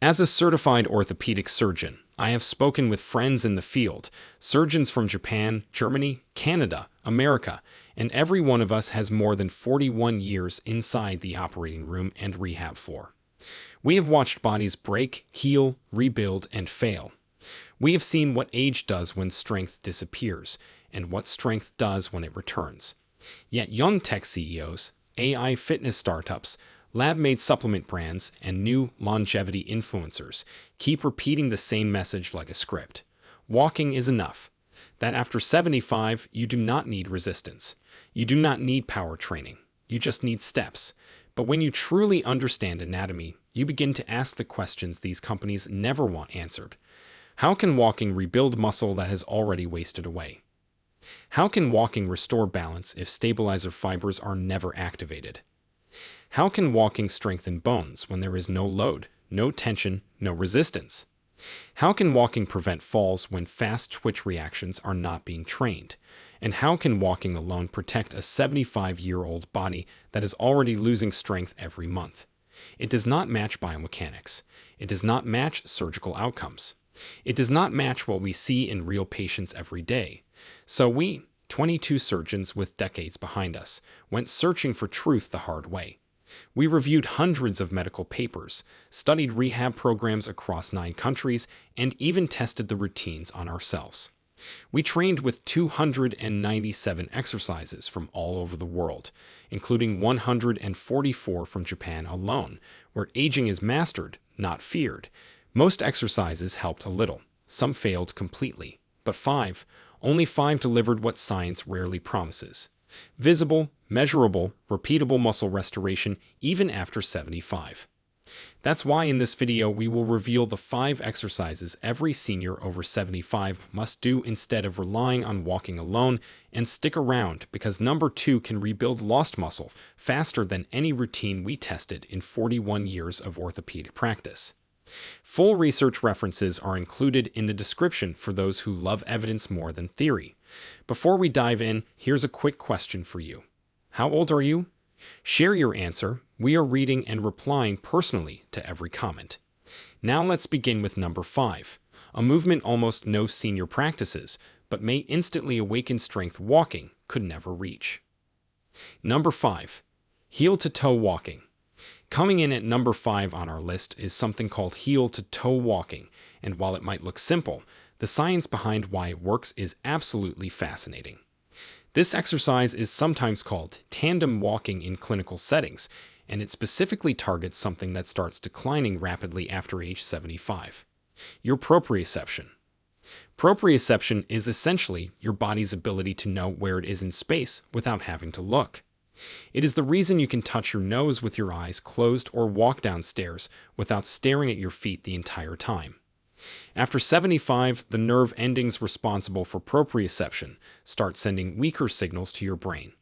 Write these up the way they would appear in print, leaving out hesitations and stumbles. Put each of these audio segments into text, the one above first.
As a certified orthopedic surgeon, I have spoken with friends in the field, surgeons from Japan, Germany, Canada, America, and every one of us has more than 41 years inside the operating room and rehab floor. We have watched bodies break, heal, rebuild, and fail. We have seen what age does when strength disappears, and what strength does when it returns. Yet young tech CEOs, AI fitness startups, lab-made supplement brands, and new longevity influencers keep repeating the same message like a script. Walking is enough. That after 75, you do not need resistance. You do not need power training. You just need steps. But when you truly understand anatomy, you begin to ask the questions these companies never want answered. How can walking rebuild muscle that has already wasted away? How can walking restore balance if stabilizer fibers are never activated? How can walking strengthen bones when there is no load, no tension, no resistance? How can walking prevent falls when fast twitch reactions are not being trained? And how can walking alone protect a 75-year-old body that is already losing strength every month? It does not match biomechanics. It does not match surgical outcomes. It does not match what we see in real patients every day. So we, 22 surgeons with decades behind us, went searching for truth the hard way. We reviewed hundreds of medical papers, studied rehab programs across 9 countries, and even tested the routines on ourselves. We trained with 297 exercises from all over the world, including 144 from Japan alone, where aging is mastered, not feared. Most exercises helped a little, some failed completely, but only 5 delivered what science rarely promises: visible, measurable, repeatable muscle restoration even after 75. That's why in this video we will reveal the 5 exercises every senior over 75 must do instead of relying on walking alone, and stick around because number 2 can rebuild lost muscle faster than any routine we tested in 41 years of orthopedic practice. Full research references are included in the description for those who love evidence more than theory. Before we dive in, here's a quick question for you. How old are you? Share your answer. We are reading and replying personally to every comment. Now let's begin with number 5, a movement almost no senior practices, but may instantly awaken strength walking could never reach. Number 5, heel-to-toe walking. Coming in at number 5 on our list is something called heel-to-toe walking, and while it might look simple, the science behind why it works is absolutely fascinating. This exercise is sometimes called tandem walking in clinical settings, and it specifically targets something that starts declining rapidly after age 75. Your proprioception. Proprioception is essentially your body's ability to know where it is in space without having to look. It is the reason you can touch your nose with your eyes closed or walk downstairs without staring at your feet the entire time. After 75, the nerve endings responsible for proprioception start sending weaker signals to your brain.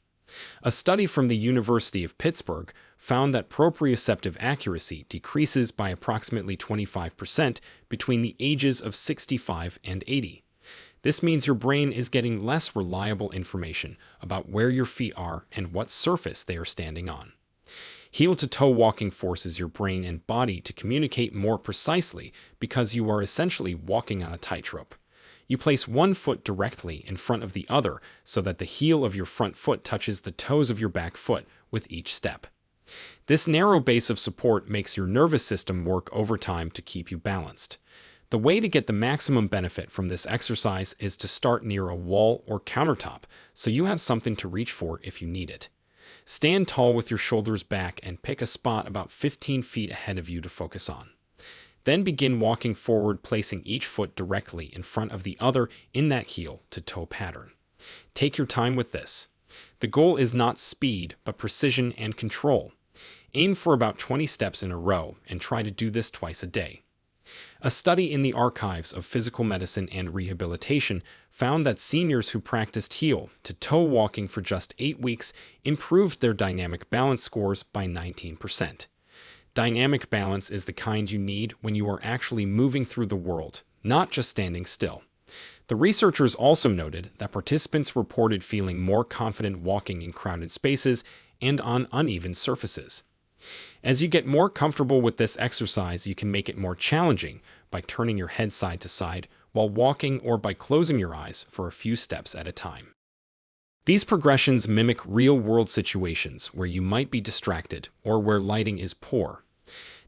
A study from the University of Pittsburgh found that proprioceptive accuracy decreases by approximately 25% between the ages of 65 and 80. This means your brain is getting less reliable information about where your feet are and what surface they are standing on. Heel-to-toe walking forces your brain and body to communicate more precisely because you are essentially walking on a tightrope. You place one foot directly in front of the other so that the heel of your front foot touches the toes of your back foot with each step. This narrow base of support makes your nervous system work overtime to keep you balanced. The way to get the maximum benefit from this exercise is to start near a wall or countertop so you have something to reach for if you need it. Stand tall with your shoulders back and pick a spot about 15 feet ahead of you to focus on. Then begin walking forward, placing each foot directly in front of the other in that heel-to-toe pattern. Take your time with this. The goal is not speed, but precision and control. Aim for about 20 steps in a row and try to do this twice a day. A study in the Archives of Physical Medicine and Rehabilitation found that seniors who practiced heel-to-toe walking for just 8 weeks improved their dynamic balance scores by 19%. Dynamic balance is the kind you need when you are actually moving through the world, not just standing still. The researchers also noted that participants reported feeling more confident walking in crowded spaces and on uneven surfaces. As you get more comfortable with this exercise, you can make it more challenging by turning your head side to side while walking or by closing your eyes for a few steps at a time. These progressions mimic real-world situations where you might be distracted or where lighting is poor.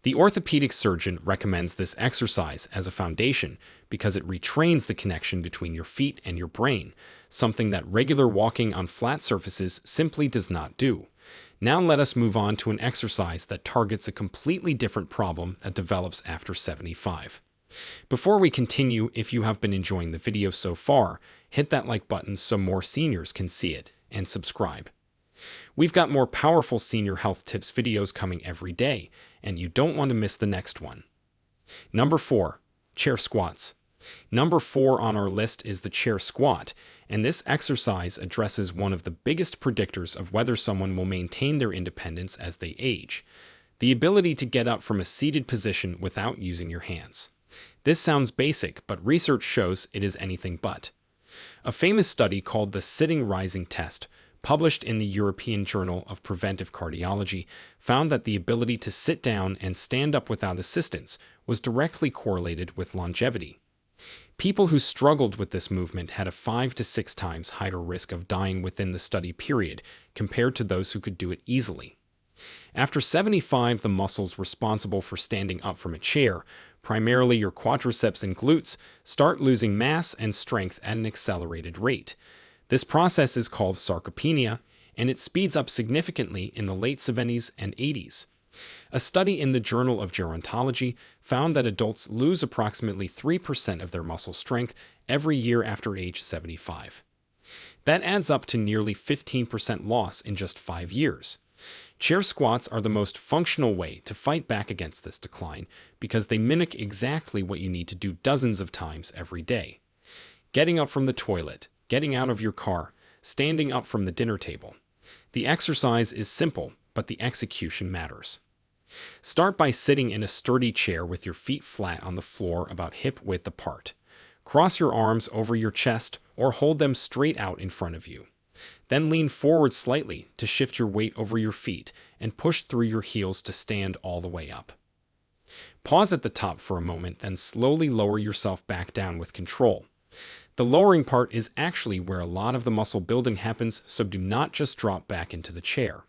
The orthopedic surgeon recommends this exercise as a foundation because it retrains the connection between your feet and your brain, something that regular walking on flat surfaces simply does not do. Now let us move on to an exercise that targets a completely different problem that develops after 75. Before we continue, if you have been enjoying the video so far, hit that like button so more seniors can see it, and subscribe. We've got more powerful senior health tips videos coming every day, and you don't want to miss the next one. Number 4. Chair squats. Number 4 on our list is the chair squat, and this exercise addresses one of the biggest predictors of whether someone will maintain their independence as they age: the ability to get up from a seated position without using your hands. This sounds basic, but research shows it is anything but. A famous study called the sitting rising test, published in the European Journal of Preventive Cardiology, found that the ability to sit down and stand up without assistance was directly correlated with longevity. People who struggled with this movement had a 5 to 6 times higher risk of dying within the study period compared to those who could do it easily. After 75, the muscles responsible for standing up from a chair, primarily your quadriceps and glutes, start losing mass and strength at an accelerated rate. This process is called sarcopenia, and it speeds up significantly in the late 70s and 80s. A study in the Journal of Gerontology found that adults lose approximately 3% of their muscle strength every year after age 75. That adds up to nearly 15% loss in just 5 years. Chair squats are the most functional way to fight back against this decline because they mimic exactly what you need to do dozens of times every day. Getting up from the toilet, getting out of your car, standing up from the dinner table. The exercise is simple, but the execution matters. Start by sitting in a sturdy chair with your feet flat on the floor about hip width apart. Cross your arms over your chest or hold them straight out in front of you. Then lean forward slightly to shift your weight over your feet and push through your heels to stand all the way up. Pause at the top for a moment, then slowly lower yourself back down with control. The lowering part is actually where a lot of the muscle building happens, so do not just drop back into the chair.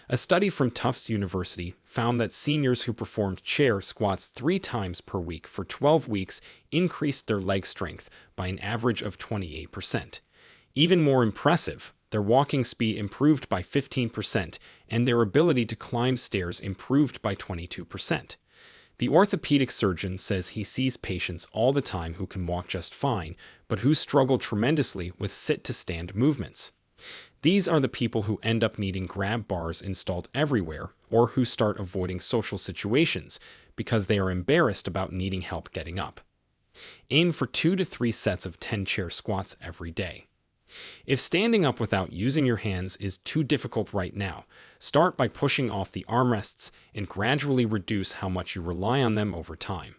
A study from Tufts University found that seniors who performed chair squats 3 times per week for 12 weeks increased their leg strength by an average of 28%. Even more impressive, their walking speed improved by 15%, and their ability to climb stairs improved by 22%. The orthopedic surgeon says he sees patients all the time who can walk just fine, but who struggle tremendously with sit-to-stand movements. These are the people who end up needing grab bars installed everywhere, or who start avoiding social situations because they are embarrassed about needing help getting up. Aim for 2 to 3 sets of 10 chair squats every day. If standing up without using your hands is too difficult right now, start by pushing off the armrests and gradually reduce how much you rely on them over time.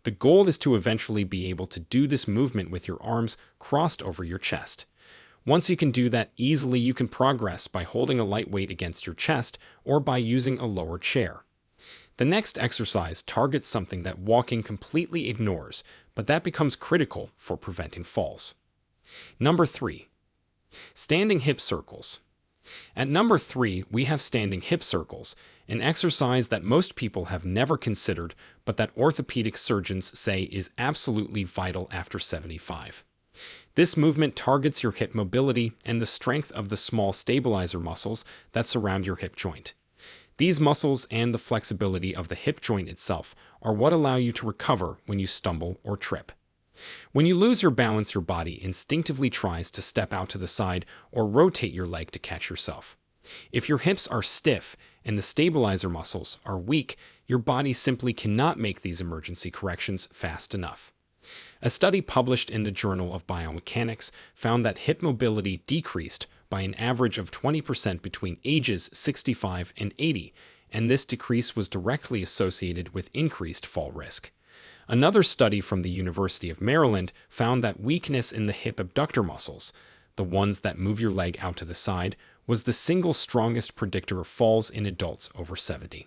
The goal is to eventually be able to do this movement with your arms crossed over your chest. Once you can do that easily, you can progress by holding a light weight against your chest or by using a lower chair. The next exercise targets something that walking completely ignores, but that becomes critical for preventing falls. Number 3. Standing hip circles. At number 3, we have standing hip circles, an exercise that most people have never considered, but that orthopedic surgeons say is absolutely vital after 75. This movement targets your hip mobility and the strength of the small stabilizer muscles that surround your hip joint. These muscles and the flexibility of the hip joint itself are what allow you to recover when you stumble or trip. When you lose your balance, your body instinctively tries to step out to the side or rotate your leg to catch yourself. If your hips are stiff and the stabilizer muscles are weak, your body simply cannot make these emergency corrections fast enough. A study published in the Journal of Biomechanics found that hip mobility decreased by an average of 20% between ages 65 and 80, and this decrease was directly associated with increased fall risk. Another study from the University of Maryland found that weakness in the hip abductor muscles, the ones that move your leg out to the side, was the single strongest predictor of falls in adults over 70.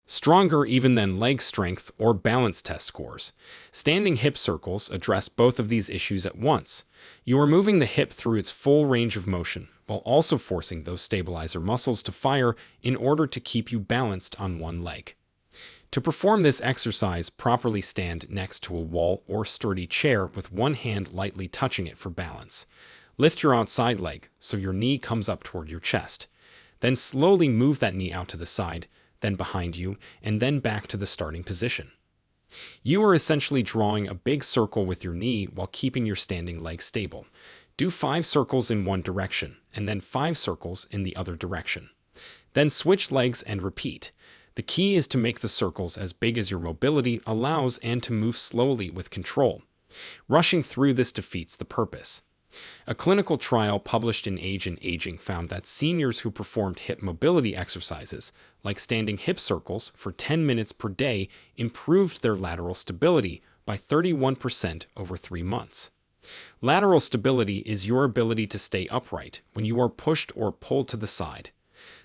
Stronger even than leg strength or balance test scores. Standing hip circles address both of these issues at once. You are moving the hip through its full range of motion, while also forcing those stabilizer muscles to fire in order to keep you balanced on one leg. To perform this exercise, properly stand next to a wall or sturdy chair with one hand lightly touching it for balance. Lift your outside leg so your knee comes up toward your chest. Then slowly move that knee out to the side, then behind you, and then back to the starting position. You are essentially drawing a big circle with your knee while keeping your standing leg stable. Do 5 circles in one direction, and then 5 circles in the other direction. Then switch legs and repeat. The key is to make the circles as big as your mobility allows and to move slowly with control. Rushing through this defeats the purpose. A clinical trial published in Age and Aging found that seniors who performed hip mobility exercises, like standing hip circles for 10 minutes per day, improved their lateral stability by 31% over 3 months. Lateral stability is your ability to stay upright when you are pushed or pulled to the side.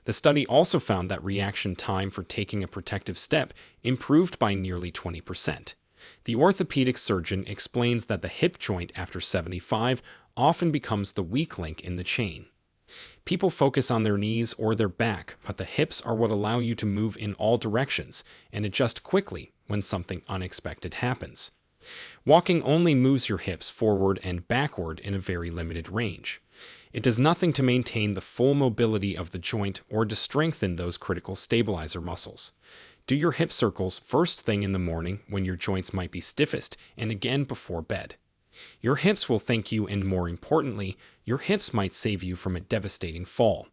The study also found that reaction time for taking a protective step improved by nearly 20%. The orthopedic surgeon explains that the hip joint after 75 often becomes the weak link in the chain. People focus on their knees or their back, but the hips are what allow you to move in all directions and adjust quickly when something unexpected happens. Walking only moves your hips forward and backward in a very limited range. It does nothing to maintain the full mobility of the joint or to strengthen those critical stabilizer muscles. Do your hip circles first thing in the morning when your joints might be stiffest and again before bed. Your hips will thank you, and more importantly, your hips might save you from a devastating fall.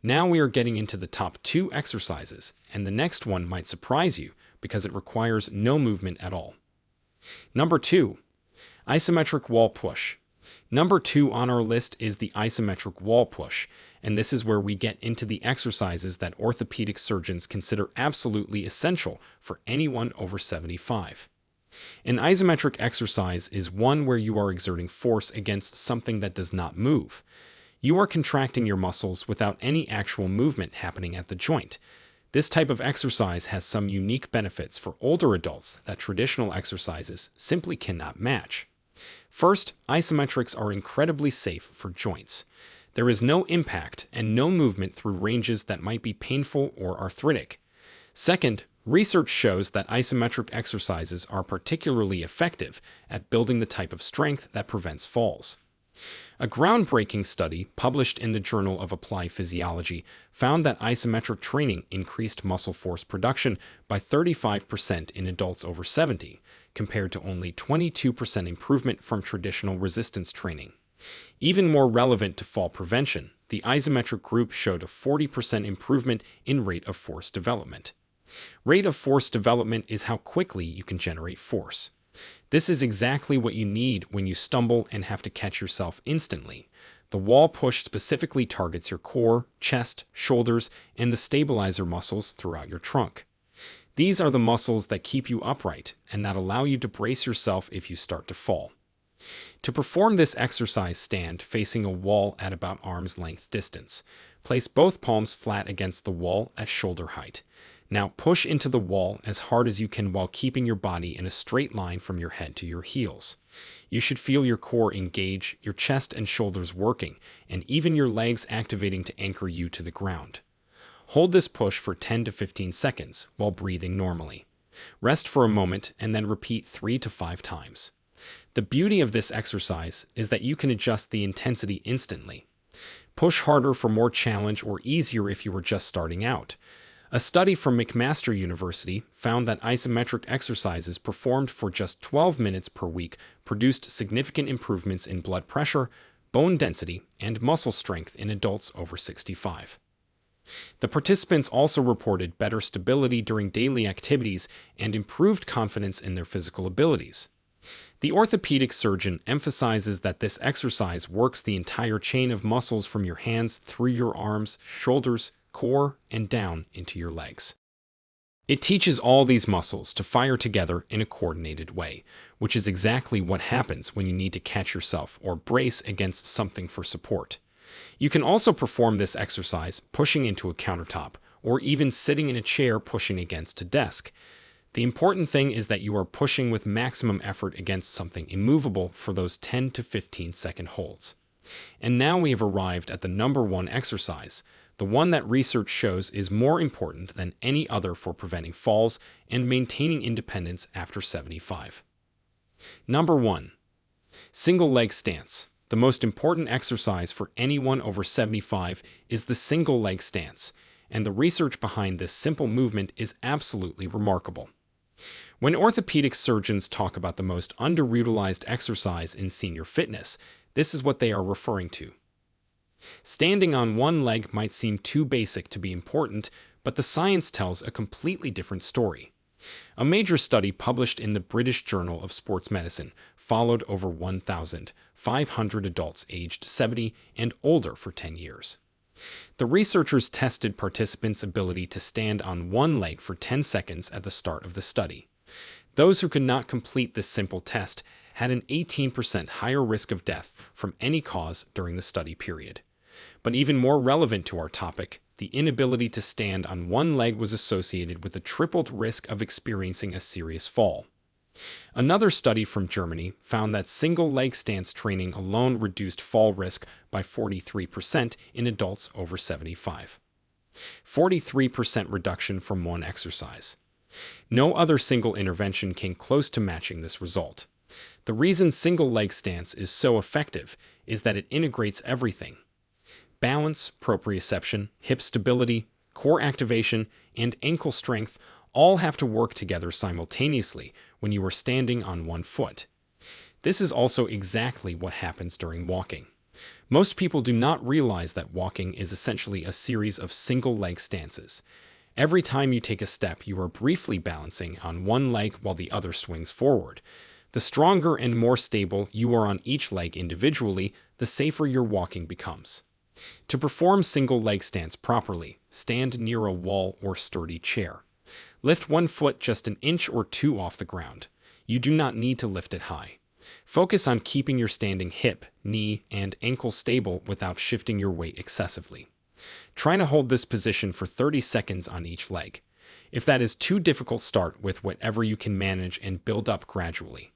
Now we are getting into the top 2 exercises, and the next one might surprise you because it requires no movement at all. Number 2. Isometric wall push. Number 2 on our list is the isometric wall push, and this is where we get into the exercises that orthopedic surgeons consider absolutely essential for anyone over 75. An isometric exercise is one where you are exerting force against something that does not move. You are contracting your muscles without any actual movement happening at the joint. This type of exercise has some unique benefits for older adults that traditional exercises simply cannot match. First, isometrics are incredibly safe for joints. There is no impact and no movement through ranges that might be painful or arthritic. Second, research shows that isometric exercises are particularly effective at building the type of strength that prevents falls. A groundbreaking study published in the Journal of Applied Physiology found that isometric training increased muscle force production by 35% in adults over 70, compared to only 22% improvement from traditional resistance training. Even more relevant to fall prevention, the isometric group showed a 40% improvement in rate of force development. Rate of force development is how quickly you can generate force. This is exactly what you need when you stumble and have to catch yourself instantly. The wall push specifically targets your core, chest, shoulders, and the stabilizer muscles throughout your trunk. These are the muscles that keep you upright and that allow you to brace yourself if you start to fall. To perform this exercise, stand facing a wall at about arm's length distance. Place both palms flat against the wall at shoulder height. Now push into the wall as hard as you can while keeping your body in a straight line from your head to your heels. You should feel your core engage, your chest and shoulders working, and even your legs activating to anchor you to the ground. Hold this push for 10 to 15 seconds while breathing normally. Rest for a moment and then repeat 3 to 5 times. The beauty of this exercise is that you can adjust the intensity instantly. Push harder for more challenge or easier if you are just starting out. A study from McMaster University found that isometric exercises performed for just 12 minutes per week produced significant improvements in blood pressure, bone density, and muscle strength in adults over 65. The participants also reported better stability during daily activities and improved confidence in their physical abilities. The orthopedic surgeon emphasizes that this exercise works the entire chain of muscles from your hands through your arms, shoulders, core, and down into your legs. It teaches all these muscles to fire together in a coordinated way, which is exactly what happens when you need to catch yourself or brace against something for support. You can also perform this exercise pushing into a countertop or even sitting in a chair pushing against a desk. The important thing is that you are pushing with maximum effort against something immovable for those 10 to 15-second holds. And now we have arrived at the number one exercise, the one that research shows is more important than any other for preventing falls and maintaining independence after 75. Number 1. Single leg stance. The most important exercise for anyone over 75 is the single leg stance, and the research behind this simple movement is absolutely remarkable. When orthopedic surgeons talk about the most underutilized exercise in senior fitness, this is what they are referring to. Standing on one leg might seem too basic to be important, but the science tells a completely different story. A major study published in the British Journal of Sports Medicine followed over 1,500 adults aged 70 and older for 10 years. The researchers tested participants' ability to stand on one leg for 10 seconds at the start of the study. Those who could not complete this simple test had an 18% higher risk of death from any cause during the study period. But even more relevant to our topic, the inability to stand on one leg was associated with a tripled risk of experiencing a serious fall. Another study from Germany found that single leg stance training alone reduced fall risk by 43% in adults over 75. 43% reduction from one exercise. No other single intervention came close to matching this result. The reason single leg stance is so effective is that it integrates everything. Balance, proprioception, hip stability, core activation, and ankle strength all have to work together simultaneously when you are standing on one foot. This is also exactly what happens during walking. Most people do not realize that walking is essentially a series of single leg stances. Every time you take a step, you are briefly balancing on one leg while the other swings forward. The stronger and more stable you are on each leg individually, the safer your walking becomes. To perform single leg stance properly, stand near a wall or sturdy chair. Lift one foot just an inch or two off the ground. You do not need to lift it high. Focus on keeping your standing hip, knee, and ankle stable without shifting your weight excessively. Try to hold this position for 30 seconds on each leg. If that is too difficult, start with whatever you can manage and build up gradually.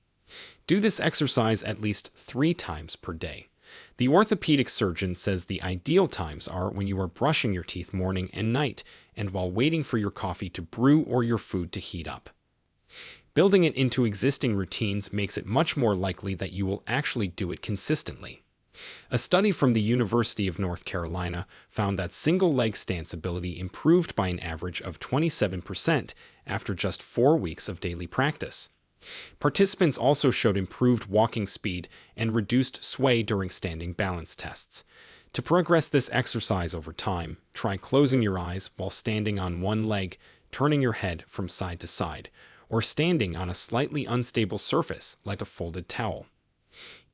Do this exercise at least 3 times per day. The orthopedic surgeon says the ideal times are when you are brushing your teeth morning and night, and while waiting for your coffee to brew or your food to heat up. Building it into existing routines makes it much more likely that you will actually do it consistently. A study from the University of North Carolina found that single leg stance ability improved by an average of 27% after just 4 weeks of daily practice. Participants also showed improved walking speed and reduced sway during standing balance tests. To progress this exercise over time, try closing your eyes while standing on one leg, turning your head from side to side, or standing on a slightly unstable surface like a folded towel.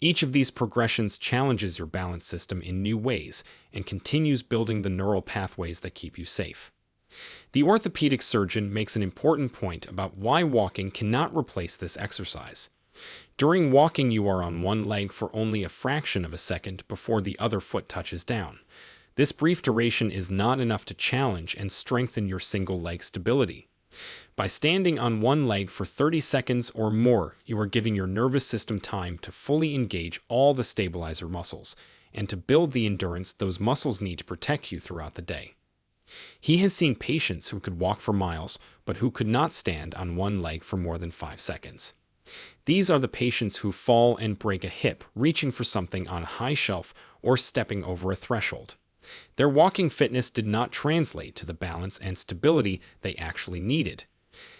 Each of these progressions challenges your balance system in new ways and continues building the neural pathways that keep you safe. The orthopedic surgeon makes an important point about why walking cannot replace this exercise. During walking, you are on one leg for only a fraction of a second before the other foot touches down. This brief duration is not enough to challenge and strengthen your single leg stability. By standing on one leg for 30 seconds or more, you are giving your nervous system time to fully engage all the stabilizer muscles and to build the endurance those muscles need to protect you throughout the day. He has seen patients who could walk for miles, but who could not stand on one leg for more than 5 seconds. These are the patients who fall and break a hip, reaching for something on a high shelf or stepping over a threshold. Their walking fitness did not translate to the balance and stability they actually needed.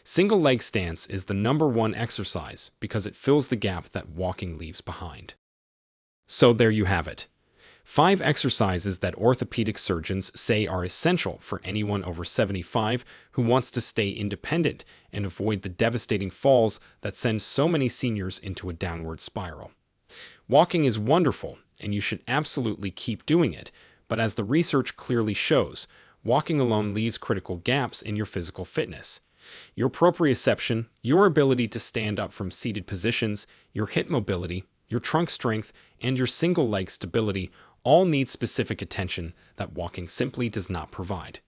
Single leg stance is the number one exercise because it fills the gap that walking leaves behind. So there you have it. 5 exercises that orthopedic surgeons say are essential for anyone over 75 who wants to stay independent and avoid the devastating falls that send so many seniors into a downward spiral. Walking is wonderful, and you should absolutely keep doing it, but as the research clearly shows, walking alone leaves critical gaps in your physical fitness. Your proprioception, your ability to stand up from seated positions, your hip mobility, your trunk strength, and your single leg stability all need specific attention that walking simply does not provide.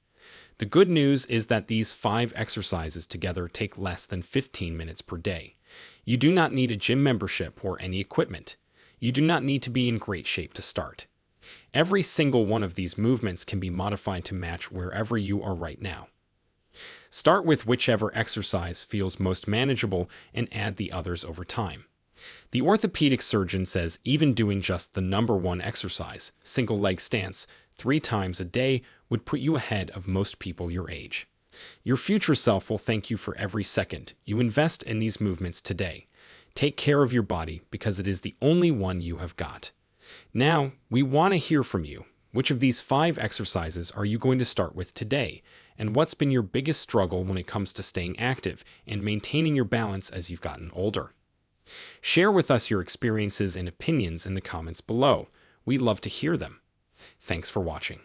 The good news is that these 5 exercises together take less than 15 minutes per day. You do not need a gym membership or any equipment. You do not need to be in great shape to start. Every single one of these movements can be modified to match wherever you are right now. Start with whichever exercise feels most manageable and add the others over time. The orthopedic surgeon says even doing just the number 1 exercise, single leg stance, 3 times a day would put you ahead of most people your age. Your future self will thank you for every second you invest in these movements today. Take care of your body because it is the only one you have got. Now, we want to hear from you. Which of these 5 exercises are you going to start with today? And what's been your biggest struggle when it comes to staying active and maintaining your balance as you've gotten older? Share with us your experiences and opinions in the comments below. We'd love to hear them. Thanks for watching.